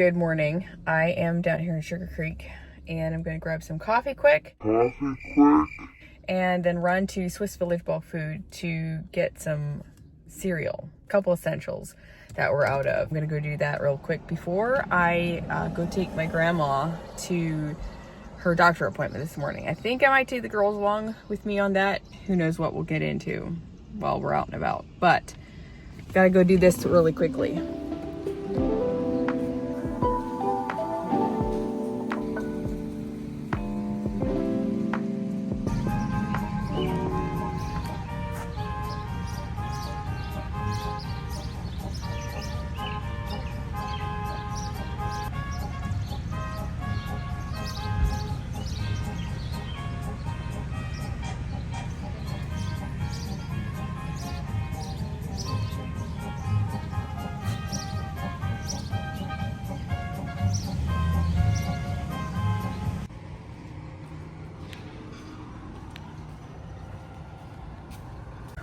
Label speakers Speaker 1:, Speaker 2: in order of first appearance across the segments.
Speaker 1: Good morning. I am down here in Sugarcreek and I'm going to grab some coffee quick. And then run to Swiss Village Bulk Food to get some cereal, a couple essentials that we're out of. I'm going to go do that real quick before I go take my grandma to her doctor appointment this morning. I think I might take the girls along with me on that. Who knows what we'll get into while we're out and about. But gotta go do this really quickly.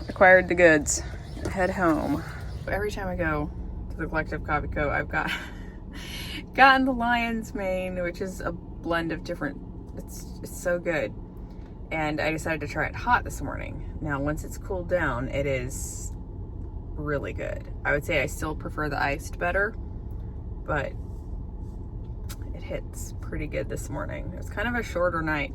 Speaker 1: Acquired the goods. Head home. Every time I go to the Collective Coffee Co., I've gotten the lion's mane, which is a blend of different. It's so good, and I decided to try it hot this morning. Now, once it's cooled down, it is really good. I would say I still prefer the iced better, but it hits pretty good this morning. It was kind of a shorter night.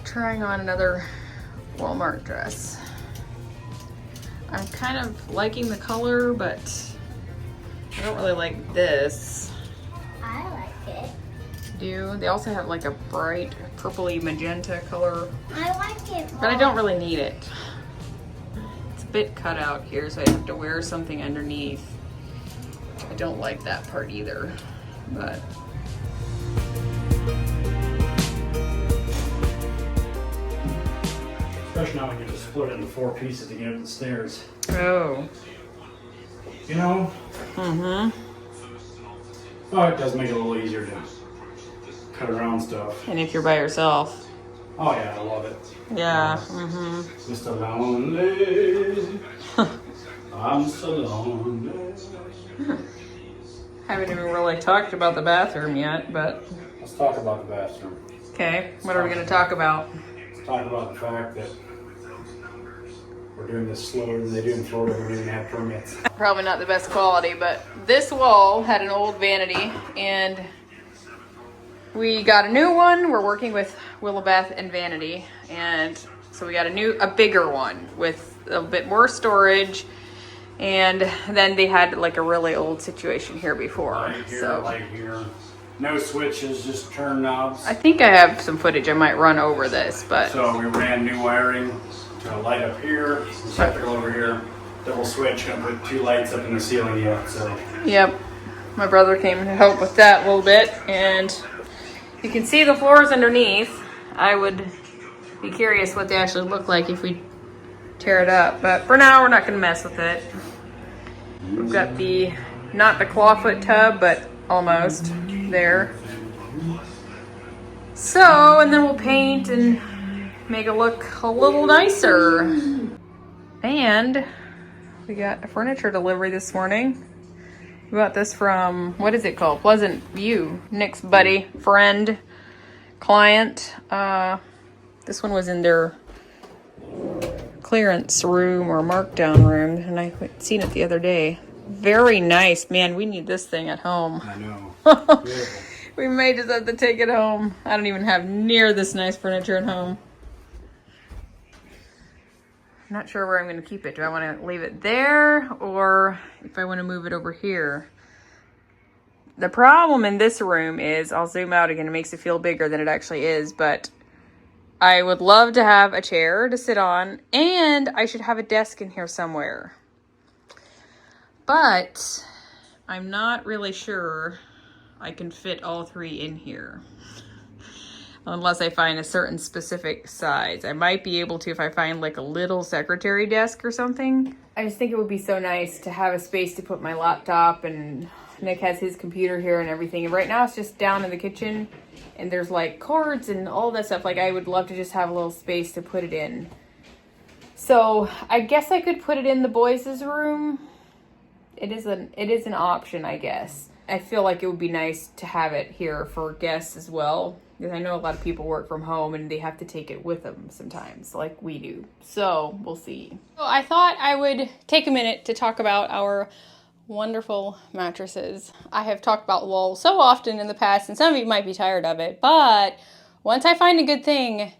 Speaker 1: Trying on another Walmart dress. I'm kind of liking the color, but I don't really like this.
Speaker 2: I like it.
Speaker 1: Do they also have like a bright purpley magenta color?
Speaker 2: I like it more.
Speaker 1: But I don't really need it. It's a bit cut out here, so I have to wear something underneath. I don't like that part either, but
Speaker 3: Especially now when you just split it into 4 pieces to get up the stairs.
Speaker 1: oh.
Speaker 3: You know?
Speaker 1: Mm-hmm.
Speaker 3: Oh, it does make it a little easier to cut around stuff.
Speaker 1: And if you're by yourself.
Speaker 3: Oh yeah, I love it.
Speaker 1: Yeah. Mm-hmm.
Speaker 3: Just a lonely. I'm so lonely.
Speaker 1: Haven't even really talked about the bathroom yet, but
Speaker 3: Let's talk about the bathroom.
Speaker 1: okay. What are we going to talk about?
Speaker 3: Let's talk about the fact that we're doing this slower than they do in Florida. We don't even have permits.
Speaker 1: Probably not the best quality, but this wall had an old vanity and we got a new one. We're working with Willowbeth and Vanity, and so we got a bigger one with a bit more storage. And then they had like a really old situation here before.
Speaker 3: Light here,
Speaker 1: So
Speaker 3: light here. No switches, just turn knobs.
Speaker 1: I think I have some footage I might run over this, but
Speaker 3: So we ran new wiring to a light up here, receptacle over here, double switch, gonna put 2 lights up in the ceiling yet, so.
Speaker 1: yep. My brother came to help with that a little bit, and you can see the floors underneath. I would be curious what they actually look like if we tear it up, but for now we're not gonna mess with it. We've got not the clawfoot tub, but almost there. So, and then we'll paint and make it look a little nicer. And we got a furniture delivery this morning. We got this from, what is it called? Pleasant View. Nick's buddy, friend, client. This one was in their clearance room or markdown room, and I seen it the other day. Very nice. Man, we need this thing at home.
Speaker 3: I know. Beautiful.
Speaker 1: We may just have to take it home. I don't even have near this nice furniture at home. I'm not sure where I'm going to keep it. Do I want to leave it there, or if I want to move it over here? The problem in this room is, I'll zoom out again, it makes it feel bigger than it actually is, but I would love to have a chair to sit on, and I should have a desk in here somewhere. But I'm not really sure I can fit all 3 in here. Unless I find a certain specific size. I might be able to if I find like a little secretary desk or something. I just think it would be so nice to have a space to put my laptop, and Nick has his computer here and everything. And right now it's just down in the kitchen and there's like cards and all that stuff. Like I would love to just have a little space to put it in. So I guess I could put it in the boys' room. It is an option, I guess. I feel like it would be nice to have it here for guests as well, because I know a lot of people work from home and they have to take it with them sometimes, like we do. So we'll see. So I thought I would take a minute to talk about our wonderful mattresses. I have talked about LOL so often in the past, and some of you might be tired of it, but once I find a good thing,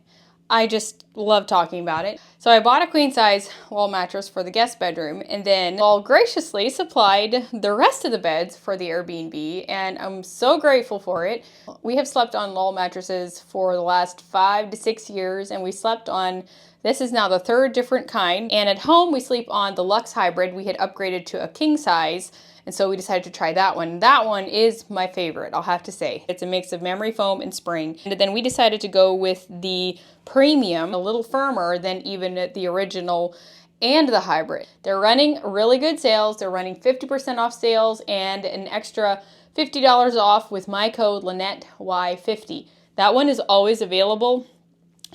Speaker 1: I just love talking about it. So I bought a queen size wall mattress for the guest bedroom, and then LOL graciously supplied the rest of the beds for the Airbnb, and I'm so grateful for it. We have slept on LOL mattresses for the last 5 to 6 years, and we slept on, this is now the 3rd different kind, and at home we sleep on the Luxe Hybrid. We had upgraded to a king size, and so we decided to try that one. That one is my favorite, I'll have to say. It's a mix of memory foam and spring. And then we decided to go with the premium, a little firmer than even the original and the hybrid. They're running really good sales. They're running 50% off sales and an extra $50 off with my code Lynette Y50. That one is always available.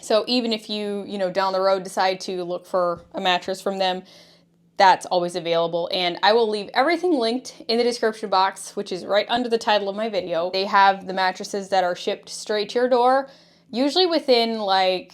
Speaker 1: So even if you down the road decide to look for a mattress from them, that's always available. And I will leave everything linked in the description box, which is right under the title of my video. They have the mattresses that are shipped straight to your door, usually within like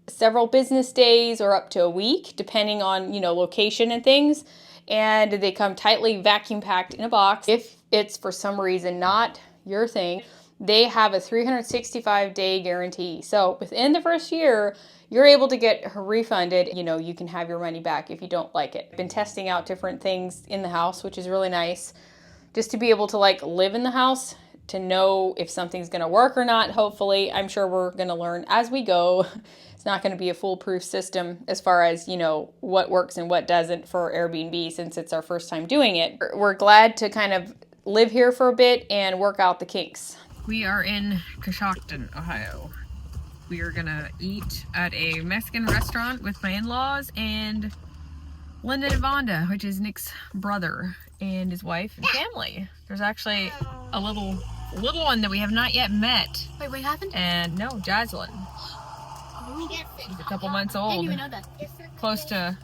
Speaker 1: several business days or up to a week, depending on, location and things. And they come tightly vacuum packed in a box. If it's for some reason not your thing, they have a 365-day guarantee. So within the first year, you're able to get refunded. You can have your money back if you don't like it. I've been testing out different things in the house, which is really nice. Just to be able to live in the house, to know if something's gonna work or not, hopefully. I'm sure we're gonna learn as we go. It's not gonna be a foolproof system as far as, what works and what doesn't for Airbnb, since it's our first time doing it. We're glad to kind of live here for a bit and work out the kinks. We are in Coshocton, Ohio. We are gonna eat at a Mexican restaurant with my in-laws and Linda and Vonda, which is Nick's brother and his wife and family. There's actually a little one that we have not yet met.
Speaker 2: Wait, what happened?
Speaker 1: And no, Jocelyn. She's a couple months old.
Speaker 2: I didn't even know that.
Speaker 1: Close to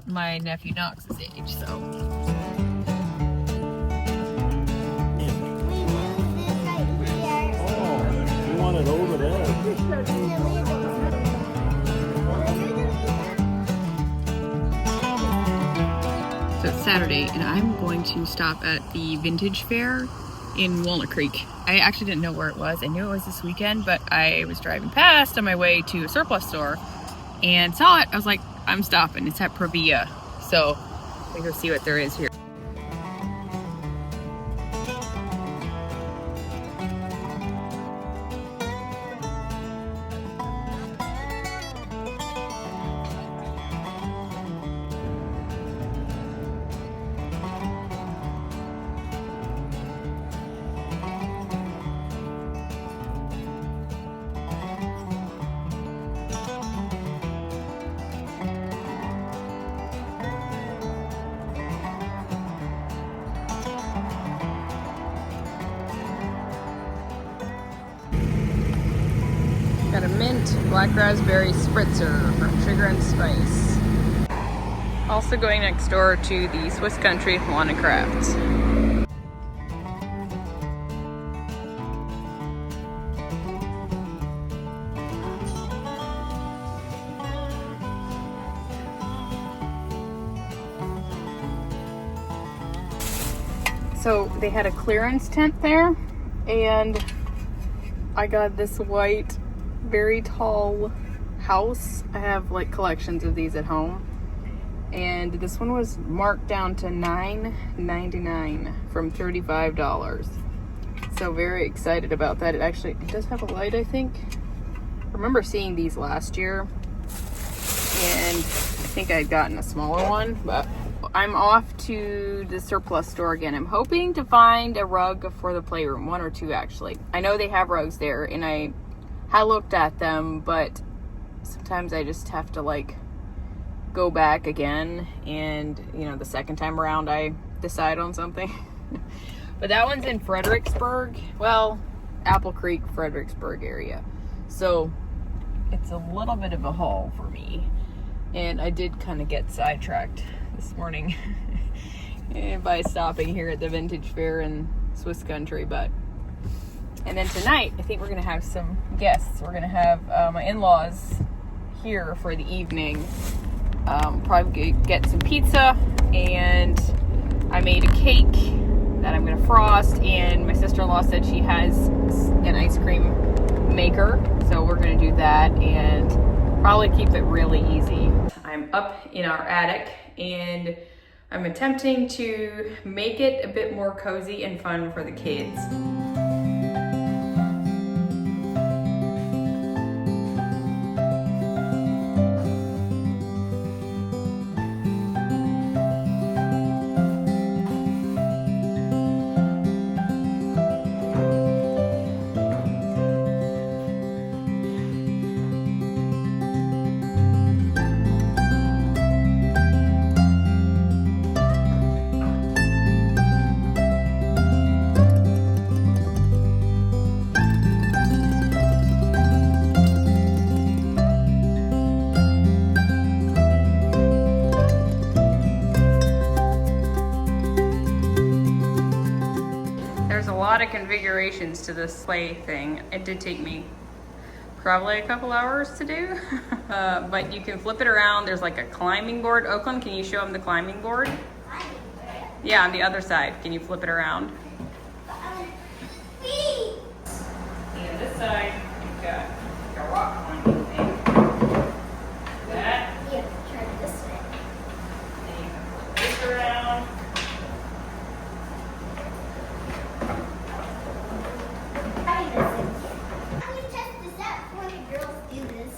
Speaker 1: my nephew Knox's age, so.
Speaker 4: It over there.
Speaker 1: So it's Saturday, and I'm going to stop at the Vintage Fair in Walnut Creek. I actually didn't know where it was. I knew it was this weekend, but I was driving past on my way to a surplus store and saw it. I was like, I'm stopping. It's at Provia. So we'll go see what there is here. Got a mint black raspberry spritzer from Sugar and Spice. Also going next door to the Swiss Country Lawn and Crafts. So they had a clearance tent there, and I got this white, very tall house. I have collections of these at home, and this one was marked down to $9.99 from $35. So very excited about that. It does have a light, I think. I remember seeing these last year, and I think I had gotten a smaller one, but I'm off to the surplus store again. I'm hoping to find a rug for the playroom, 1 or 2 actually. I know they have rugs there, and I looked at them, but sometimes I just have to go back again, and the second time around I decide on something. But that one's in Fredericksburg, well, Apple Creek, Fredericksburg area, so it's a little bit of a haul for me. And I did kind of get sidetracked this morning by stopping here at the vintage fair in Swiss country, and then tonight I think we're gonna have some guests. We're gonna have my in-laws here for the evening. Probably get some pizza, and I made a cake that I'm gonna frost, and my sister-in-law said she has an ice cream maker, so we're gonna do that and probably keep it really easy. I'm up in our attic and I'm attempting to make it a bit more cozy and fun for the kids. There's a lot of configurations to this sleigh thing. It did take me probably a couple hours to do, but you can flip it around. There's like a climbing board. Oakland, can you show them the climbing board? Yeah, on the other side. Can you flip it around? And this side, you've got a rock climbing thing. That.
Speaker 2: Yeah, try it this way.
Speaker 1: And you can flip this around.
Speaker 2: I'm gonna test this out before the girls do this.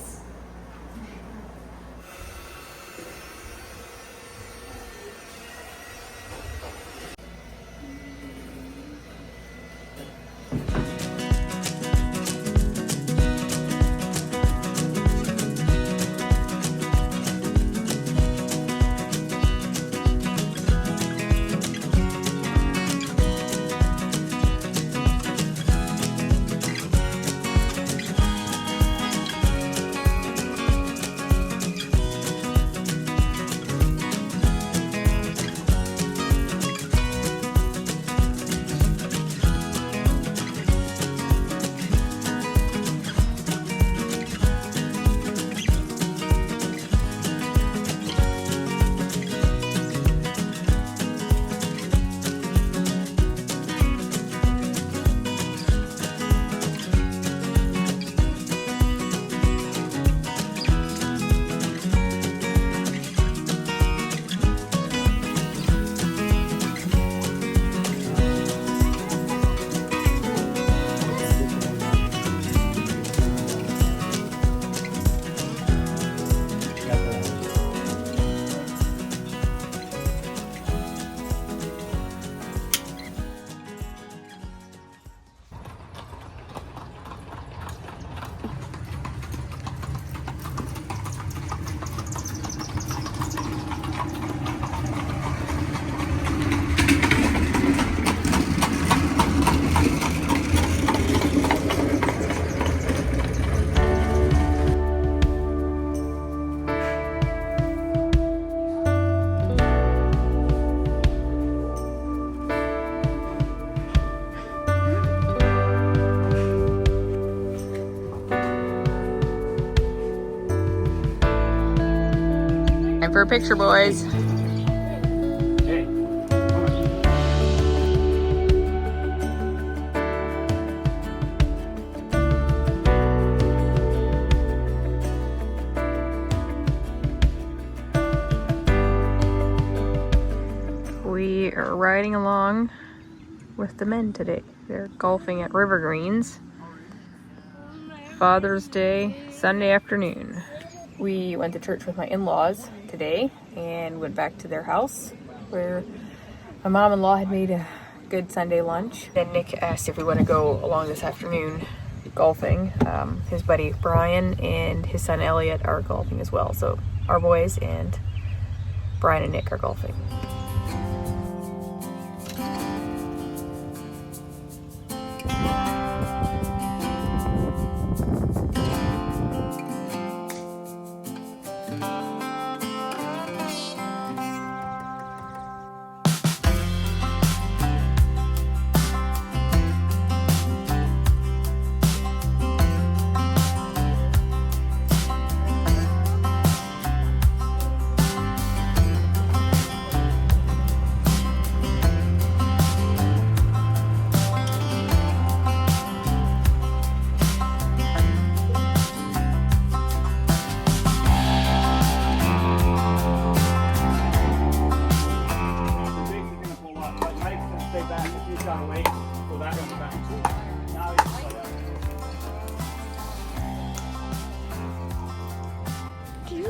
Speaker 1: Time for a picture, boys.
Speaker 3: Okay.
Speaker 1: We are riding along with the men today. They're golfing at River Greens. Father's Day, Sunday afternoon. We went to church with my in-laws today and went back to their house where my mom-in-law had made a good Sunday lunch. Then Nick asked if we want to go along this afternoon golfing. His buddy Brian and his son Elliot are golfing as well. So our boys and Brian and Nick are golfing.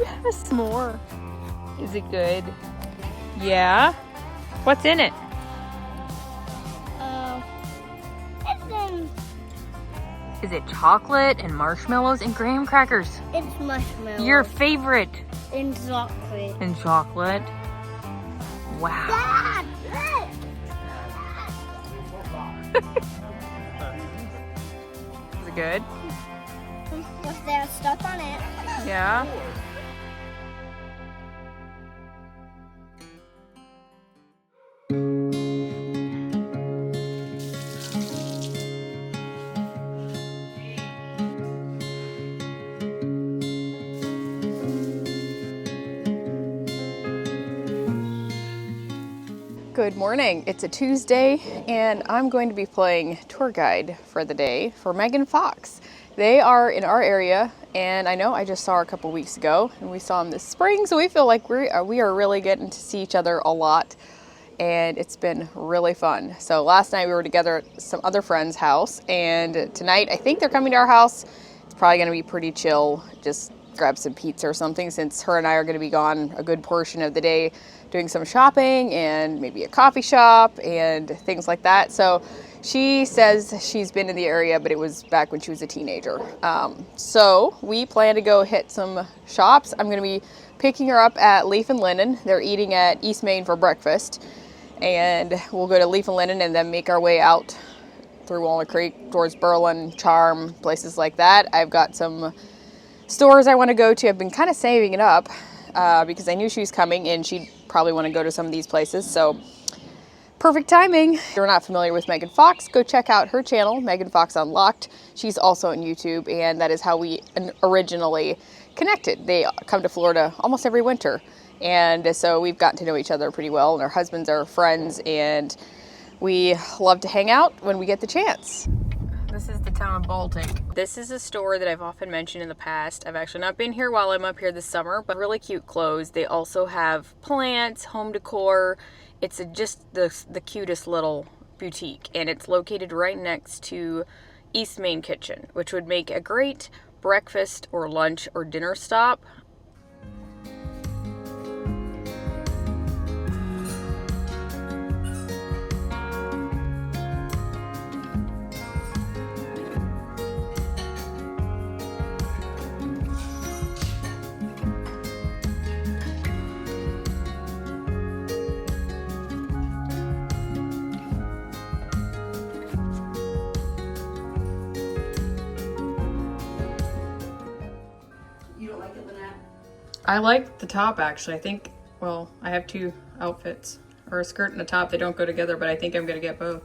Speaker 1: A s'more. Is it good? Yeah? What's in it? Is it chocolate and marshmallows and graham crackers?
Speaker 2: It's marshmallows.
Speaker 1: Your favorite.
Speaker 2: And chocolate.
Speaker 1: And chocolate. Wow.
Speaker 2: Dad!
Speaker 1: Is it good?
Speaker 2: If there's stuff on it.
Speaker 1: Yeah. Good morning. It's a Tuesday and I'm going to be playing tour guide for the day for Meg and Fox. They are in our area and I know I just saw her a couple weeks ago and we saw them this spring, so we feel like we are really getting to see each other a lot and it's been really fun. So last night we were together at some other friend's house and tonight I think they're coming to our house. It's probably going to be pretty chill, just grab some pizza or something since her and I are going to be gone a good portion of the day doing some shopping and maybe a coffee shop and things like that. So she says she's been in the area, but it was back when she was a teenager. So we plan to go hit some shops. I'm going to be picking her up at Leaf and Linen. They're eating at East Main for breakfast. And we'll go to Leaf and Linen and then make our way out through Walnut Creek towards Berlin, Charm, places like that. I've got some stores I want to go to. I've been kind of saving it up because I knew she was coming and she'd probably want to go to some of these places. So perfect timing. If you're not familiar with Megan Fox, go check out her channel, Megan Fox Unlocked. She's also on YouTube and that is how we originally connected. They come to Florida almost every winter. And so we've gotten to know each other pretty well and our husbands are friends and we love to hang out when we get the chance. This is the town of BALTIC. This is a store that I've often mentioned in the past. I've actually not been here while I'm up here this summer, but really cute clothes. They also have plants, home decor. It's just the cutest little boutique, and it's located right next to East Main Kitchen, which would make a great breakfast or lunch or dinner stop. I like the top actually. I think, well, I have two outfits, or a skirt and a top. They don't go together, but I think I'm gonna get both.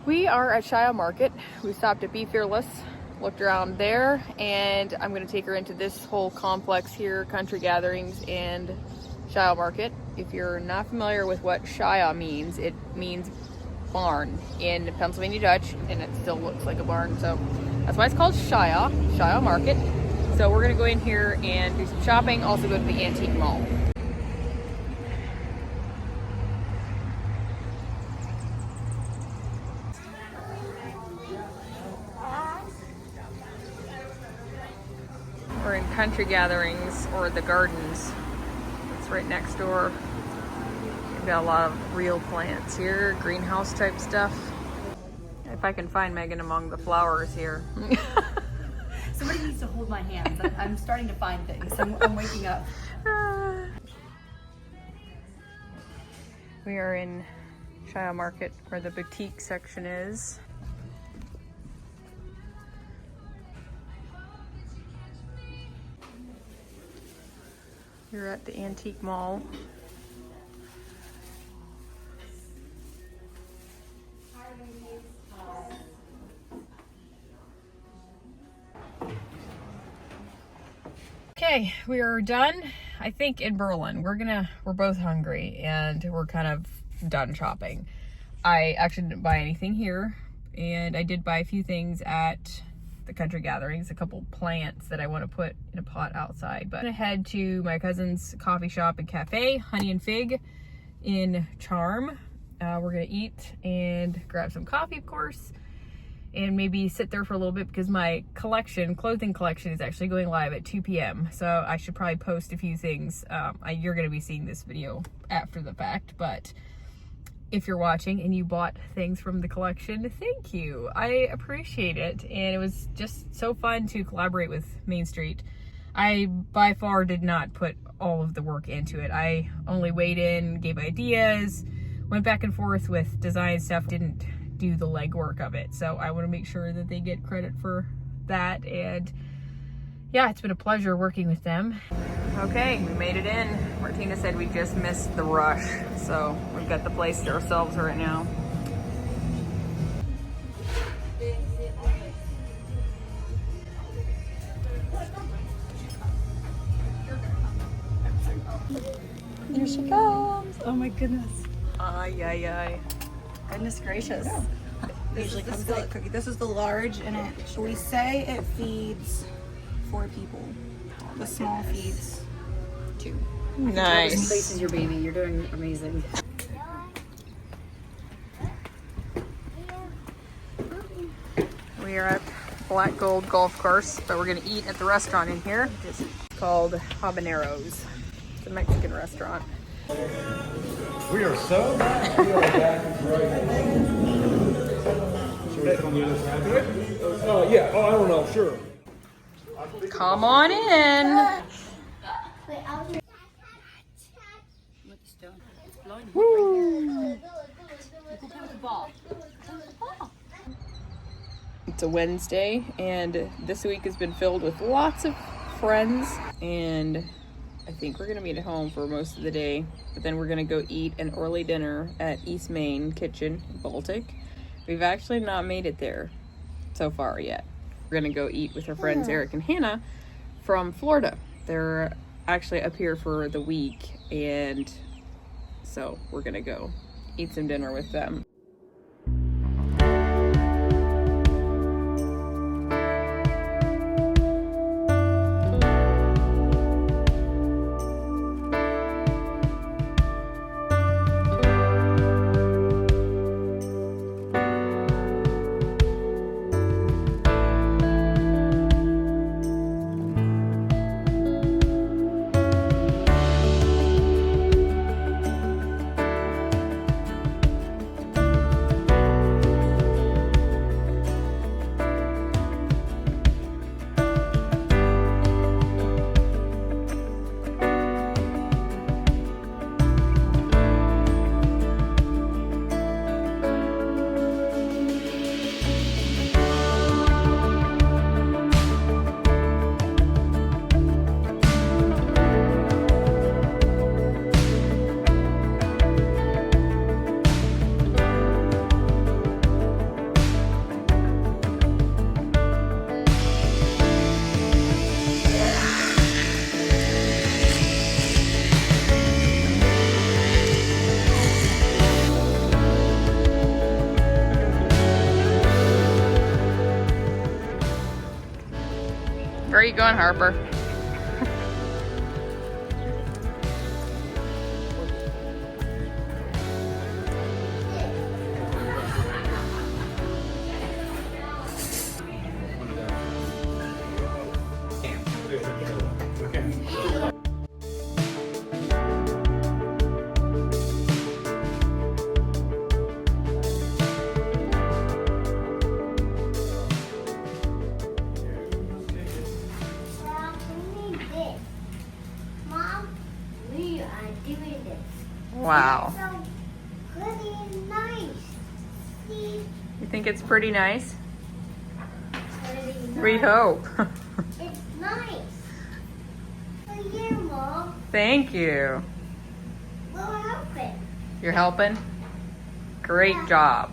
Speaker 1: We are at SHEIYAH Market. We stopped at Be Fearless, looked around there, and I'm going to take her into this whole complex here, Country Gatherings and SHEIYAH Market. If you're not familiar with what SHEIYAH means, it means barn in Pennsylvania Dutch, and it still looks like a barn, so that's why it's called SHEIYAH Market. So we're going to go in here and do some shopping, also go to the antique mall. We're in Country Gatherings, or the Gardens. It's right next door. We've got a lot of real plants here, greenhouse type stuff. If I can find Megan among the flowers here.
Speaker 4: Somebody needs to hold my hands. I'm starting to find things. I'm waking up.
Speaker 1: We are in SHEIYAH Market where the boutique section is. You're at the antique mall. Okay, we are done. I think in Berlin. We're both hungry and we're kind of done shopping. I actually didn't buy anything here, and I did buy a few things at the country gatherings, a couple plants that I want to put in a pot outside. But I'm gonna head to my cousin's coffee shop and cafe, Honey and Fig in Charm. We're gonna eat and grab some coffee, of course, and maybe sit there for a little bit because my clothing collection is actually going live at 2 p.m. So I should probably post a few things. You're gonna be seeing this video after the fact, but if you're watching and you bought things from the collection, thank you. I appreciate it. And it was just so fun to collaborate with Main Street. I by far did not put all of the work into it. I only weighed in, gave ideas, went back and forth with design stuff, didn't do the legwork of it. So I want to make sure that they get credit for that. And yeah, it's been a pleasure working with them. Okay, we made it in. Martina said we just missed the rush, so we've got the place to ourselves right now. Here she comes.
Speaker 4: Oh my goodness.
Speaker 1: Ay, ay, ay.
Speaker 4: Goodness gracious.
Speaker 5: Usually comes like cookie. This is the large, and we say it feeds 4 people. The small feeds 2.
Speaker 1: Nice.
Speaker 4: Places your baby. You're doing amazing.
Speaker 1: We are at Black Gold Golf Course, but we're gonna eat at the restaurant in here. It's called Habaneros. It's a Mexican restaurant.
Speaker 6: We are so back. We are back right. Should we come do this now? Yeah. Oh, I don't know. Sure.
Speaker 1: Come on in. It's a Wednesday, and this week has been filled with lots of friends, and I think we're gonna be at home for most of the day, but then we're gonna go eat an early dinner at East Main Kitchen, Baltic. We've actually not made it there so far yet. We're gonna go eat with our friends Eric and Hannah from Florida. They're actually up here for the week, and so we're gonna go eat some dinner with them. Where are you going, Harper? Wow.
Speaker 2: So pretty nice. See,
Speaker 1: You think it's pretty nice?
Speaker 2: pretty nice.
Speaker 1: We hope.
Speaker 2: It's nice. For you, Mom.
Speaker 1: Thank you.
Speaker 2: We'll help it.
Speaker 1: You're helping? Great job.